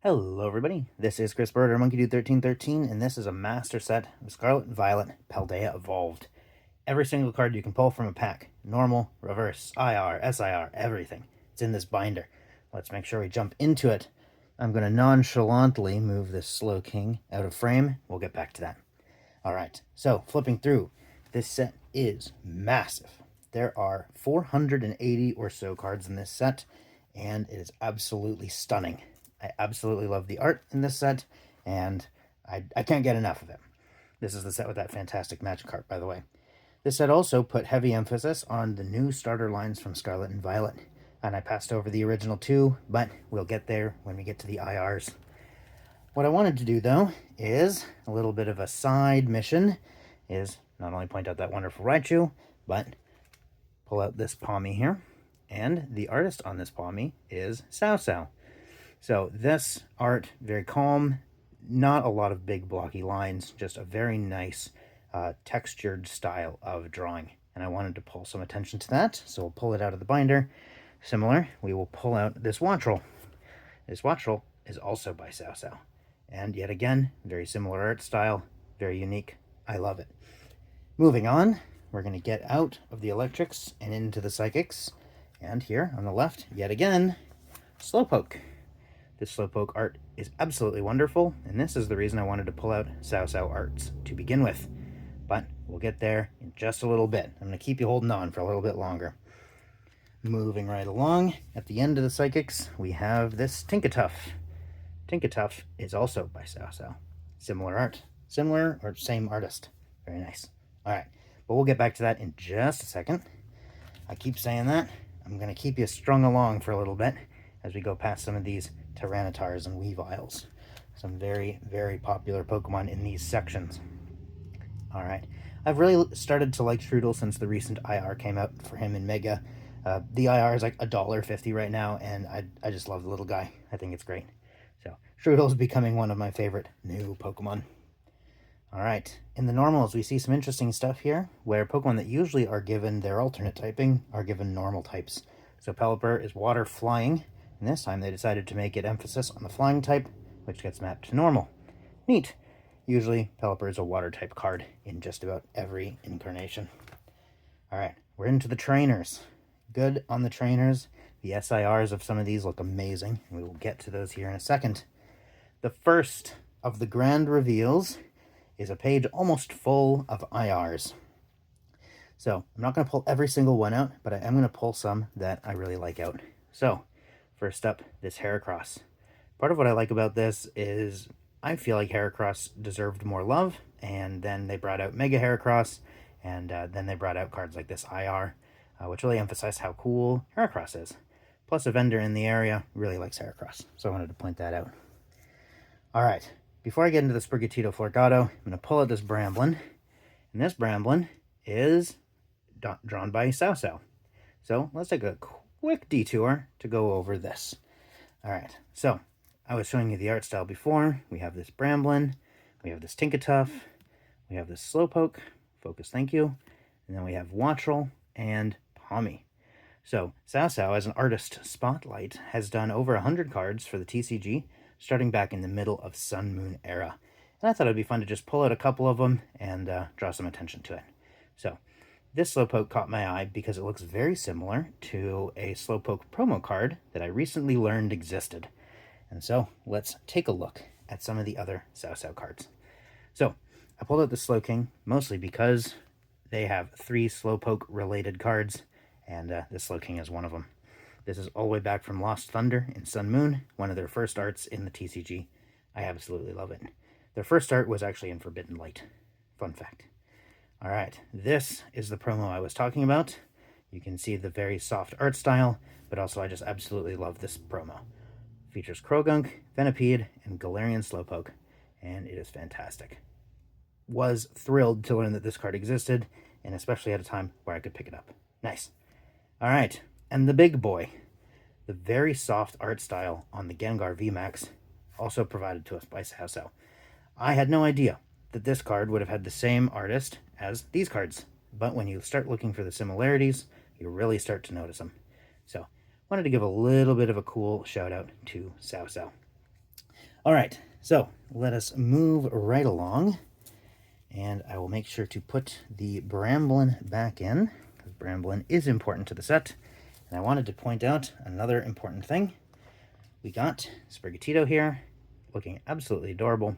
Hello everybody, this is Chris Bird or MonkeyDude1313, and this is a master set of Scarlet and Violet Paldea Evolved. Every single card you can pull from a pack, normal, reverse, IR, SIR, everything. It's in this binder. Let's make sure we jump into it. I'm going to nonchalantly move this Slowking out of frame. We'll get back to that. Alright, so flipping through, this set is massive. There are 480 or so cards in this set, and it is absolutely stunning. I absolutely love the art in this set, and I can't get enough of it. This is the set with that fantastic Magikarp, by the way. This set also put heavy emphasis on the new starter lines from Scarlet and Violet, and I passed over the original two, but we'll get there when we get to the IRs. What I wanted to do, though, is a little bit of a side mission, is not only point out that wonderful Raichu, but pull out this Pawmi here, and the artist on this Pawmi is Sao. So this art, very calm, not a lot of big blocky lines, just a very nice textured style of drawing. And I wanted to pull some attention to that, so we'll pull it out of the binder. Similar, we will pull out this Wattrel. This Wattrel is also by Sao. And yet again, very similar art style, very unique. I love it. Moving on, we're going to get out of the electrics and into the psychics. And here on the left, yet again, Slowpoke. This Slowpoke art is absolutely wonderful, and this is the reason I wanted to pull out Sao arts to begin with. But we'll get there in just a little bit. I'm going to keep you holding on for a little bit longer. Moving right along, at the end of the psychics, we have this Tinkatuff. Tinkatuff is also by Sao. Similar art. Similar or same artist. Very nice. Alright, but we'll get back to that in just a second. I keep saying that. I'm going to keep you strung along for a little bit as we go past some of these Tyrannitars and Weaviles. Some very, very popular Pokemon in these sections. Alright, I've really started to like Strudel since the recent IR came out for him in Mega. The IR is like $1.50 right now, and I just love the little guy. I think it's great. So, Strudel's becoming one of my favorite new Pokemon. Alright, in the normals we see some interesting stuff here, where Pokemon that usually are given their alternate typing are given normal types. So Pelipper is water flying, and this time they decided to make it emphasis on the flying type, which gets mapped to normal. Neat. Usually Pelipper is a water type card in just about every incarnation. Alright, we're into the trainers. Good on the trainers. The SIRs of some of these look amazing, and we will get to those here in a second. The first of the grand reveals is a page almost full of IRs. So, I'm not going to pull every single one out, but I am going to pull some that I really like out. So, first up, this Heracross. Part of what I like about this is I feel like Heracross deserved more love, and then they brought out Mega Heracross, and then they brought out cards like this IR, which really emphasize how cool Heracross is. Plus, a vendor in the area really likes Heracross, so I wanted to point that out. Alright, before I get into the Sprigatito Florgato, I'm going to pull out this Bramblin, and this Bramblin is drawn by Sao. So, let's take a quick detour to go over this. Alright, so I was showing you the art style before. We have this Bramblin, we have this Tinkatuff, we have this Slowpoke, focus thank you, and then we have Wattrel and Pawmi. So Sao, as an artist spotlight, has done over 100 cards for the TCG, starting back in the middle of Sun Moon era. And I thought it'd be fun to just pull out a couple of them and draw some attention to it. So this Slowpoke caught my eye because it looks very similar to a Slowpoke promo card that I recently learned existed. And so, let's take a look at some of the other Sao cards. So, I pulled out the Slowking, mostly because they have 3 Slowpoke-related cards, and this Slowking is one of them. This is all the way back from Lost Thunder in Sun Moon, one of their first arts in the TCG. I absolutely love it. Their first art was actually in Forbidden Light. Fun fact. Alright, this is the promo I was talking about. You can see the very soft art style, but also I just absolutely love this promo. Features Krogunk, Venipede, and Galarian Slowpoke, and it is fantastic. Was thrilled to learn that this card existed, and especially at a time where I could pick it up. Nice. Alright, and the big boy. The very soft art style on the Gengar VMAX, also provided to us by Sao. I had no idea that this card would have had the same artist as these cards, but when you start looking for the similarities, you really start to notice them. So, wanted to give a little bit of a cool shout out to Sao. All right, so let us move right along, and I will make sure to put the Bramblin back in, because Bramblin is important to the set. And I wanted to point out another important thing. We got Sprigatito here, looking absolutely adorable.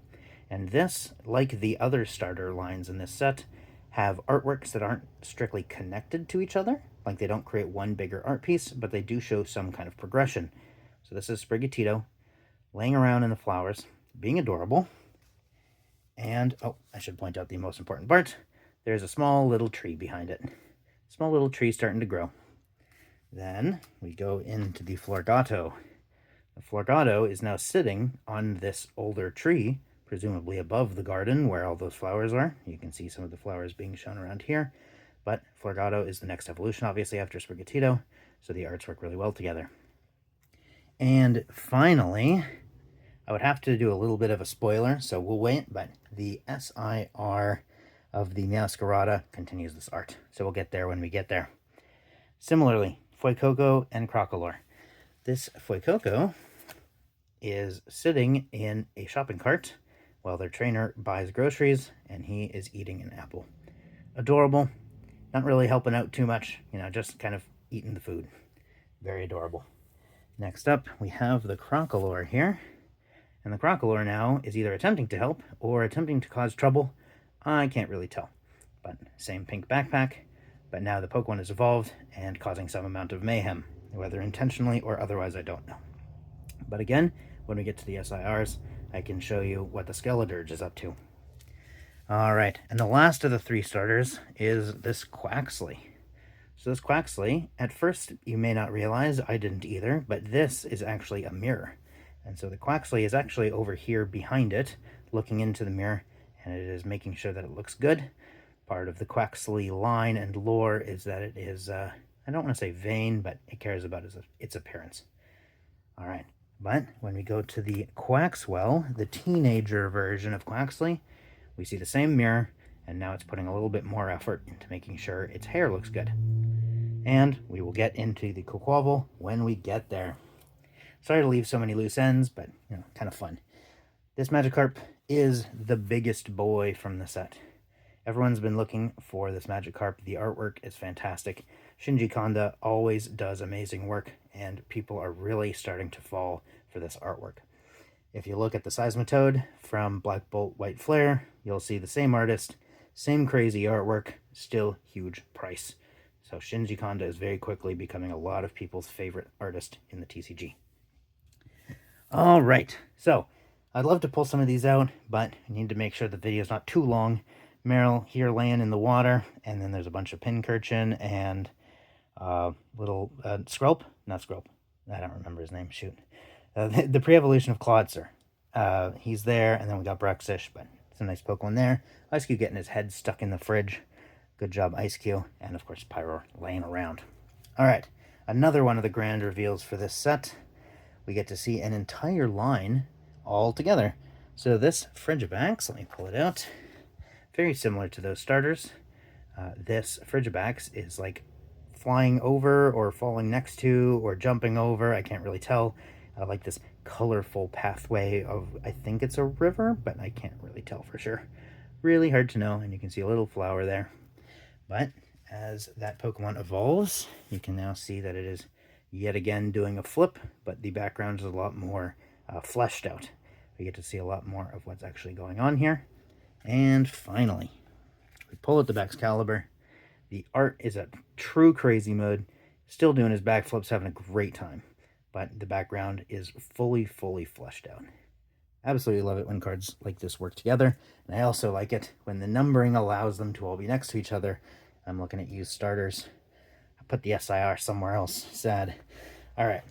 And this, like the other starter lines in this set, have artworks that aren't strictly connected to each other. Like they don't create one bigger art piece, but they do show some kind of progression. So this is Sprigatito laying around in the flowers, being adorable. And, oh, I should point out the most important part. There's a small little tree behind it. Small little tree starting to grow. Then we go into the Florgato. The Florgato is now sitting on this older tree, presumably above the garden where all those flowers are. You can see some of the flowers being shown around here. But Florgato is the next evolution, obviously, after Sprigatito, so the arts work really well together. And finally, I would have to do a little bit of a spoiler, so we'll wait, but the SIR of the Meowscarada continues this art, so we'll get there when we get there. Similarly, Fuecoco and Crocolore. This Fuecoco is sitting in a shopping cart while their trainer buys groceries, and he is eating an apple. Adorable, not really helping out too much, just kind of eating the food. Very adorable. Next up, we have the Crocolore here. And the Crocolore now is either attempting to help or attempting to cause trouble. I can't really tell. But same pink backpack, but now the Pokemon is evolved and causing some amount of mayhem. Whether intentionally or otherwise, I don't know. But again, when we get to the SIRs, I can show you what the Skeledirge is up to. Alright, and the last of the three starters is this Quaxly. So this Quaxly, at first you may not realize, I didn't either, but this is actually a mirror. And so the Quaxly is actually over here behind it, looking into the mirror, and it is making sure that it looks good. Part of the Quaxly line and lore is that it is, I don't want to say vain, but it cares about its appearance. Alright, but when we go to the Quaxwell, the teenager version of Quaxly, we see the same mirror, and now it's putting a little bit more effort into making sure its hair looks good. And we will get into the Quaquaval when we get there. Sorry to leave so many loose ends, but, kind of fun. This Magikarp is the biggest boy from the set. Everyone's been looking for this Magikarp. The artwork is fantastic. Shinji Kanda always does amazing work, and people are really starting to fall for this artwork. If you look at the Seismitoad from Black Bolt White Flare, you'll see the same artist, same crazy artwork, still huge price. So Shinji Kanda is very quickly becoming a lot of people's favorite artist in the TCG. All right, so I'd love to pull some of these out, but I need to make sure the video is not too long. Meryl here laying in the water, and then there's a bunch of Pincurchin and little Skrulp, not Skrulp, I don't remember his name, shoot. The pre-evolution of Clawitzer. He's there, and then we got Bruxish, but it's a nice Pokemon there. Ice Cube getting his head stuck in the fridge. Good job, Ice Cube, and of course Pyro laying around. All right, another one of the grand reveals for this set. We get to see an entire line all together. So this Frigibax, let me pull it out. Very similar to those starters. This Frigibax is like flying over or falling next to or jumping over. I can't really tell. Like this colorful pathway of, I think it's a river, but I can't really tell for sure. Really hard to know, and you can see a little flower there. But as that Pokemon evolves, you can now see that it is yet again doing a flip, but the background is a lot more fleshed out. We get to see a lot more of what's actually going on here. And finally, we pull out the Baxcalibur. The art is a true crazy mode. Still doing his backflips, having a great time. But the background is fully fleshed out. Absolutely love it when cards like this work together. And I also like it when the numbering allows them to all be next to each other. I'm looking at used starters. I put the SIR somewhere else. Sad. Alright.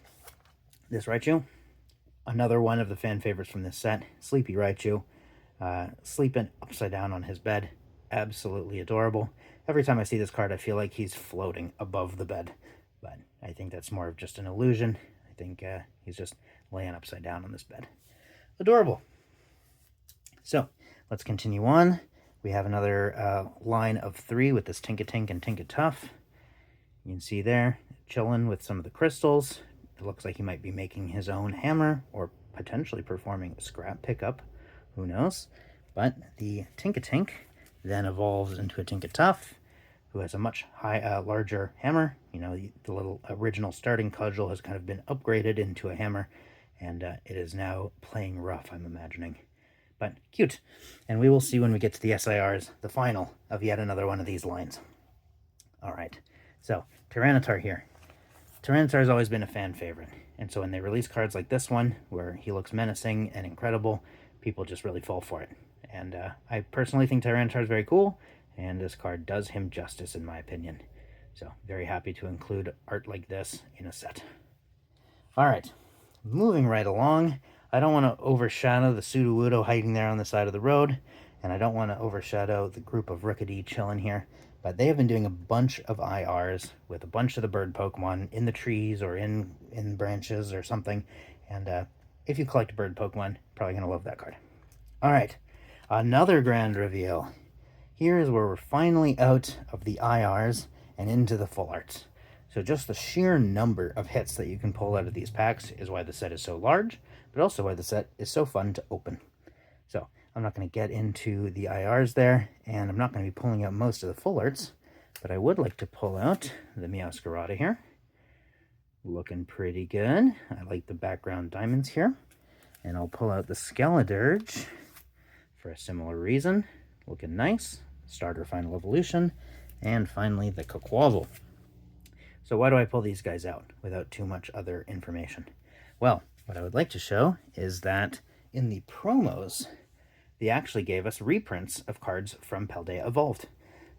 This Raichu. Another one of the fan favorites from this set. Sleepy Raichu. Sleeping upside down on his bed. Absolutely adorable. Every time I see this card, I feel like he's floating above the bed. But I think that's more of just an illusion. I think he's just laying upside down on this bed. Adorable. So, let's continue on. We have another line of 3 with this Tinkatink and Tinkatuff. You can see there, chilling with some of the crystals. It looks like he might be making his own hammer, or potentially performing scrap pickup. Who knows? But the Tinkatink then evolves into a Tinkatuff, who has a much larger hammer. You know, the little original starting cudgel has kind of been upgraded into a hammer, and it is now playing rough, I'm imagining. But cute. And we will see when we get to the SIRs, the final of yet another one of these lines. All right, so Tyranitar here. Tyranitar has always been a fan favorite, and so when they release cards like this one, where he looks menacing and incredible, people just really fall for it. And I personally think Tyranitar is very cool, and this card does him justice in my opinion. So very happy to include art like this in a set. All right, moving right along. I don't want to overshadow the Sudowoodo hiding there on the side of the road, and I don't want to overshadow the group of Rookidee chilling here, but they have been doing a bunch of IRs with a bunch of the bird Pokemon in the trees or in branches or something, and if you collect bird Pokemon, probably going to love that card. All right, another grand reveal. Here is where we're finally out of the IRs and into the full arts. So just the sheer number of hits that you can pull out of these packs is why the set is so large, but also why the set is so fun to open. So I'm not going to get into the IRs there, and I'm not going to be pulling out most of the full arts, but I would like to pull out the Meowscarada here. Looking pretty good. I like the background diamonds here. And I'll pull out the Skeledirge for a similar reason. Looking nice. Starter Final Evolution. And finally, the Quaquaval. So why do I pull these guys out without too much other information? Well, what I would like to show is that in the promos, they actually gave us reprints of cards from Paldea Evolved.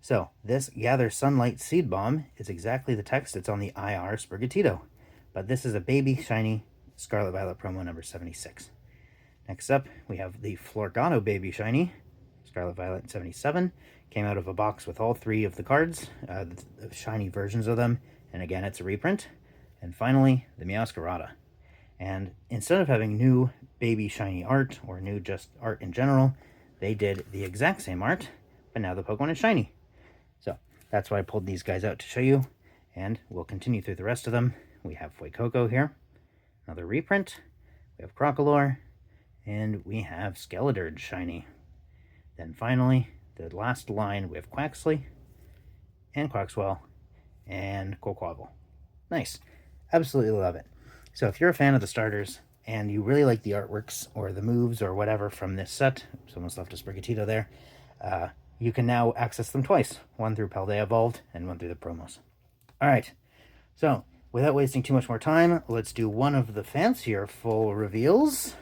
So this Gather Sunlight Seed Bomb is exactly the text that's on the IR Sprigatito. But this is a baby shiny Scarlet Violet promo number 76. Next up, we have the Florgato Baby Shiny, Scarlet Violet 77. Came out of a box with all three of the cards, the shiny versions of them. And again, it's a reprint. And finally, the Meowscarada. And instead of having new baby shiny art, or new just art in general, they did the exact same art, but now the Pokemon is shiny. So that's why I pulled these guys out to show you, and we'll continue through the rest of them. We have Fuecoco here, another reprint. We have Crocalor, and we have Skeledirge shiny. Then finally, the last line, we have Quaxley, and Quaxwell, and Quaquaval. Nice. Absolutely love it. So if you're a fan of the starters, and you really like the artworks, or the moves, or whatever from this set, someone's left a Sprigatito there, you can now access them twice. One through Paldea Evolved, and one through the promos. Alright, so without wasting too much more time, let's do one of the fancier full reveals,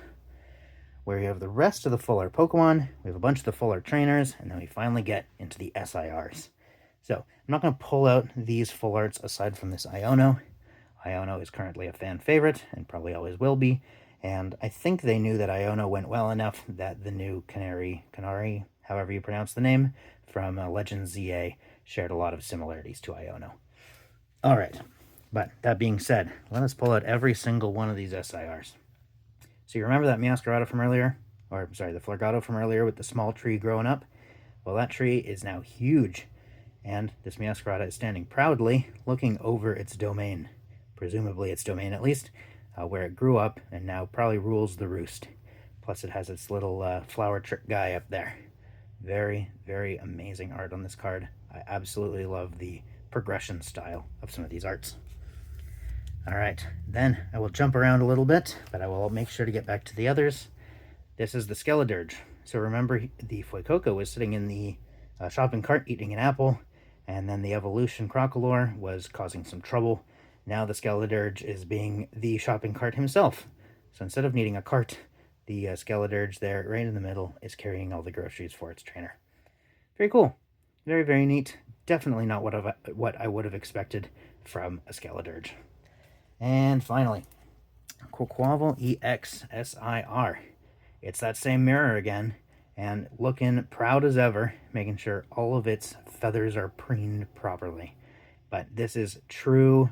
where you have the rest of the full art Pokemon, we have a bunch of the full art trainers, and then we finally get into the SIRs. So, I'm not going to pull out these full arts aside from this Iono. Iono is currently a fan favorite, and probably always will be, and I think they knew that Iono went well enough that the new Canary, however you pronounce the name, from Legends ZA shared a lot of similarities to Iono. Alright, but that being said, let us pull out every single one of these SIRs. So you remember that Meowscarada from earlier? Or, sorry, the Florgato from earlier with the small tree growing up? Well, that tree is now huge, and this Meowscarada is standing proudly, looking over its domain. Presumably its domain, at least, where it grew up, and now probably rules the roost. Plus it has its little flower trick guy up there. Very, very amazing art on this card. I absolutely love the progression style of some of these arts. Alright, then I will jump around a little bit, but I will make sure to get back to the others. This is the Skeledirge. So remember, the Fuecoco was sitting in the shopping cart eating an apple, and then the Evolution Crocalor was causing some trouble. Now the Skeledirge is being the shopping cart himself. So instead of needing a cart, the Skeledirge there, right in the middle, is carrying all the groceries for its trainer. Very cool. Very, very neat. Definitely not what I would have expected from a Skeledirge. And finally, Quaquaval EX SIR. It's that same mirror again, and looking proud as ever, making sure all of its feathers are preened properly. But this is true,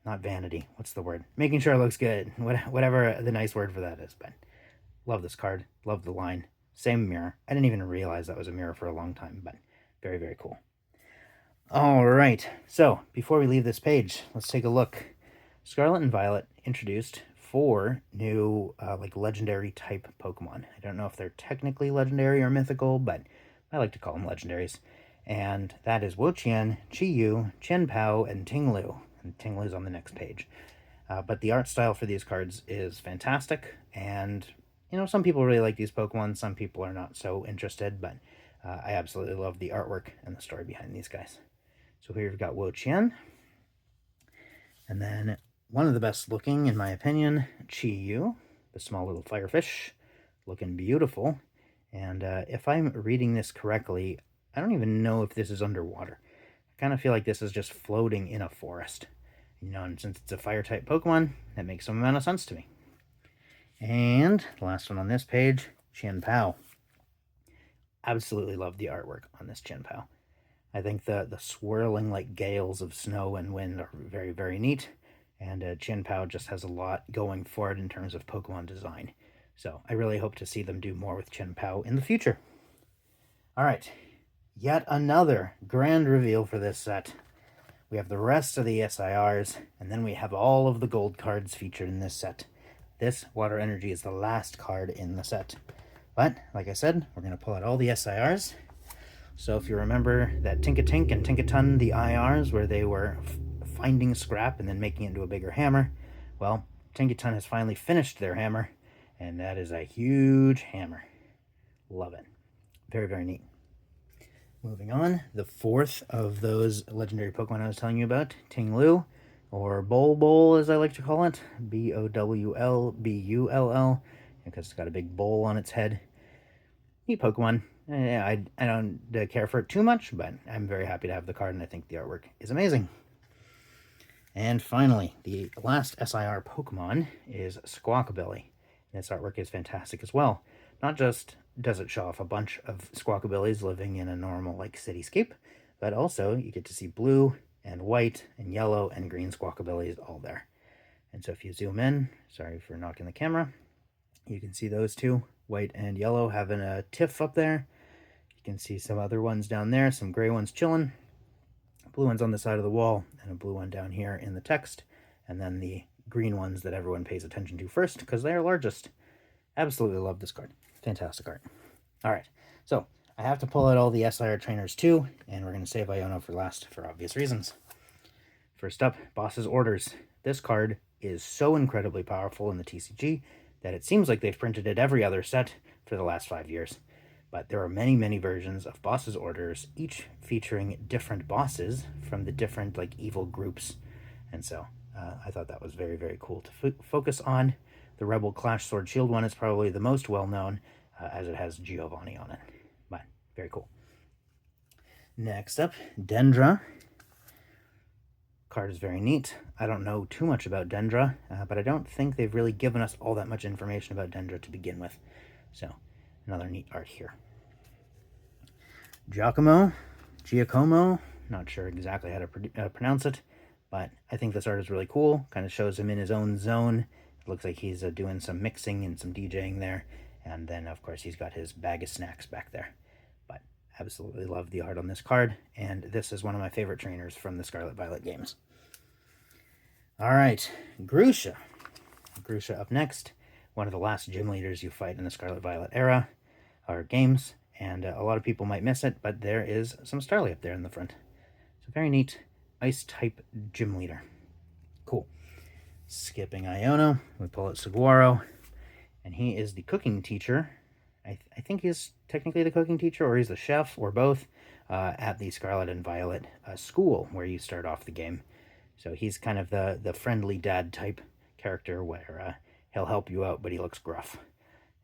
not vanity, what's the word? Making sure it looks good, whatever the nice word for that is. But love this card, love the line. Same mirror. I didn't even realize that was a mirror for a long time, but very, very cool. Alright, so before we leave this page, let's take a look. Scarlet and Violet introduced 4 new like legendary type Pokemon. I don't know if they're technically legendary or mythical, but I like to call them legendaries. And that is Wo-Chien, Chi-Yu, Chien-Pao, and Ting-Lu. And Ting-Lu's on the next page. But the art style for these cards is fantastic, and some people really like these Pokemon, some people are not so interested, but I absolutely love the artwork and the story behind these guys. So here we've got Wo-Chien, and then one of the best looking, in my opinion, Chi-Yu, the small little firefish, looking beautiful. And if I'm reading this correctly, I don't even know if this is underwater. I kind of feel like this is just floating in a forest. And since it's a fire-type Pokemon, that makes some amount of sense to me. And the last one on this page, Chien-Pao. Absolutely love the artwork on this Chien-Pao. I think the swirling like gales of snow and wind are very, very neat. And Chien-Pao just has a lot going for it in terms of Pokemon design. So I really hope to see them do more with Chien-Pao in the future. All right, yet another grand reveal for this set. We have the rest of the SIRs, and then we have all of the gold cards featured in this set. This Water Energy is the last card in the set. But, like I said, we're going to pull out all the SIRs. So if you remember that Tinkatink and Tinkatun, the IRs, where they were finding scrap and then making it into a bigger hammer, well, Tinkatun has finally finished their hammer, and that is a huge hammer. Love it. Very, very neat. Moving on, the fourth of those legendary Pokemon I was telling you about, Ting-Lu, or Bol as I like to call it, Bowlbull, because it's got a big bowl on its head. Neat Pokemon. I don't care for it too much, but I'm very happy to have the card, and I think the artwork is amazing. And finally, the last SIR Pokemon is Squawkabilly. This artwork is fantastic as well. Not just does it show off a bunch of Squawkabillies living in a normal like cityscape, but also you get to see blue and white and yellow and green Squawkabillies all there. And so if you zoom in, sorry for knocking the camera, you can see those two, white and yellow, having a tiff up there. You can see some other ones down there, some gray ones chilling, blue ones on the side of the wall, and a blue one down here in the text, and then the green ones that everyone pays attention to first because they are largest. Absolutely love this card. Fantastic art. All right, so I have to pull out all the SIR trainers too, and we're going to save Iono for last for obvious reasons. First up, Boss's Orders. This card is so incredibly powerful in the TCG that it seems like they've printed it every other set for the last 5 years. But there are many, many versions of Boss's Orders, each featuring different bosses from the different like evil groups. And so I thought that was very, very cool to focus on. The Rebel Clash Sword Shield one is probably the most well-known, as it has Giovanni on it. But very cool. Next up, Dendra. Card is very neat. I don't know too much about Dendra, but I don't think they've really given us all that much information about Dendra to begin with. So, another neat art here. Giacomo, not sure exactly how to pronounce it, but I think this art is really cool. Kind of shows him in his own zone. It looks like he's doing some mixing and some DJing there. And then, of course, he's got his bag of snacks back there. But absolutely love the art on this card. And this is one of my favorite trainers from the Scarlet Violet games. All right, Grusha. Grusha up next. One of the last gym leaders you fight in the Scarlet Violet era, or games. And a lot of people might miss it, but there is some Starly up there in the front. So very neat Ice-type gym leader. Cool. Skipping Iono, we pull out Saguaro, and he is the cooking teacher. I think he's technically the cooking teacher, or he's the chef, or both, at the Scarlet and Violet school, where you start off the game. So he's kind of the friendly dad type character, where he'll help you out, but he looks gruff.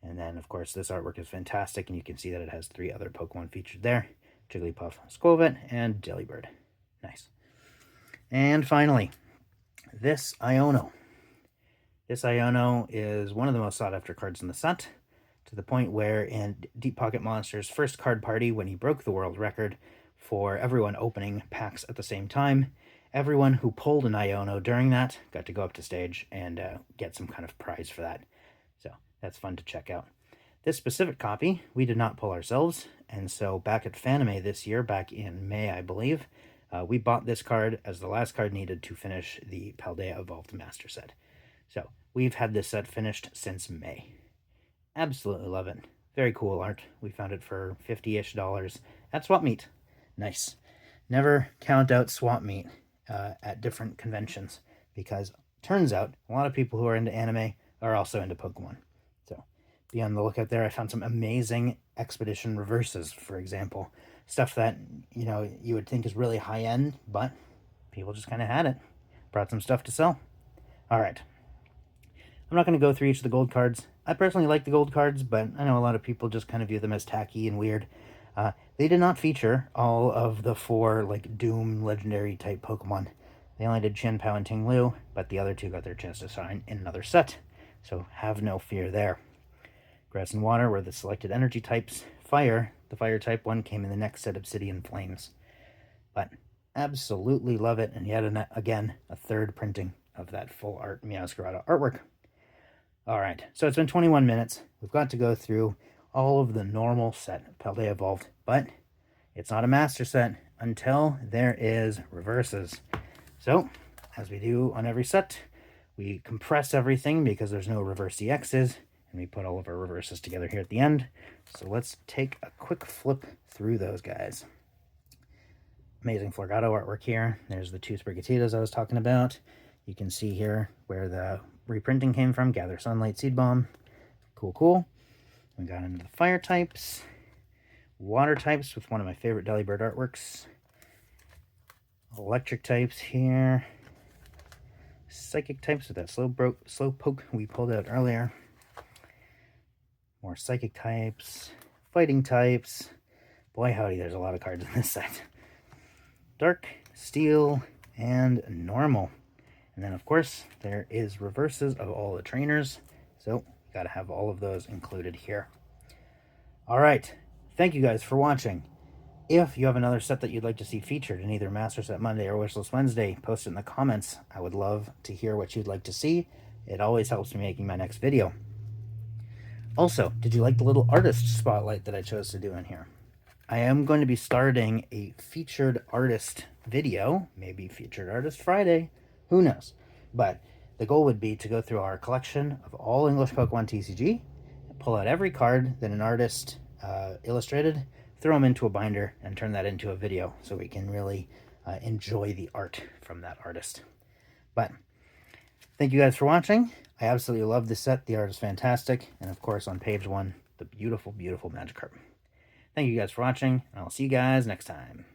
And then, of course, this artwork is fantastic, and you can see that it has 3 other Pokemon featured there. Jigglypuff, Squovit, and Delibird. Nice. And finally, this Iono. This Iono is one of the most sought-after cards in the set, to the point where in Deep Pocket Monster's first card party, when he broke the world record for everyone opening packs at the same time, everyone who pulled an Iono during that got to go up to stage and get some kind of prize for that. So that's fun to check out. This specific copy, we did not pull ourselves, and so back at Fanime this year, back in May, I believe, we bought this card as the last card needed to finish the Paldea Evolved Master Set. So We've had this set finished since May. Absolutely love it. Very cool art. We found it for $50-ish at Swap Meet. Nice. Never count out Swap Meet at different conventions, because turns out a lot of people who are into anime are also into Pokemon. So be on the lookout there. I found some amazing Expedition reverses, for example. Stuff that, you know, you would think is really high end, but people just kind of had it. Brought some stuff to sell. All right. I'm not going to go through each of the gold cards. I personally like the gold cards, but I know a lot of people just kind of view them as tacky and weird. They did not feature all of the 4 like Doom legendary type Pokemon. They only did Chin, Pao, and Ting Lu, but the other 2 got their chance to shine in another set, so have no fear there. Grass and Water were the selected energy types. Fire, the fire type one, came in the next set, Obsidian Flames. But absolutely love it, and yet again, a third printing of that full art Meowscarada artwork. Alright, so it's been 21 minutes. We've got to go through all of the normal set Paldea Evolved, but it's not a master set until there is reverses. So, as we do on every set, we compress everything because there's no reverse EXs, and we put all of our reverses together here at the end. So let's take a quick flip through those guys. Amazing Florgato artwork here. There's the 2 Sprigatititas I was talking about. You can see here where the reprinting came from. Gather Sunlight, Seed Bomb. Cool, cool. We got into the fire types. Water types with one of my favorite Delibird artworks. Electric types here. Psychic types with that slow poke we pulled out earlier. More psychic types. Fighting types. Boy howdy, there's a lot of cards in this set. Dark, steel, and normal. And then, of course, there is reverses of all the trainers. So, you gotta have all of those included here. Alright, thank you guys for watching. If you have another set that you'd like to see featured in either Master Set Monday or Wishlist Wednesday, post it in the comments. I would love to hear what you'd like to see. It always helps me making my next video. Also, did you like the little artist spotlight that I chose to do in here? I am going to be starting a featured artist video, maybe featured artist Friday. Who knows? But the goal would be to go through our collection of all English Pokemon TCG, pull out every card that an artist illustrated, throw them into a binder, and turn that into a video so we can really enjoy the art from that artist. But thank you guys for watching. I absolutely love this set. The art is fantastic. And of course, on page 1, the beautiful, beautiful Magikarp. Thank you guys for watching, and I'll see you guys next time.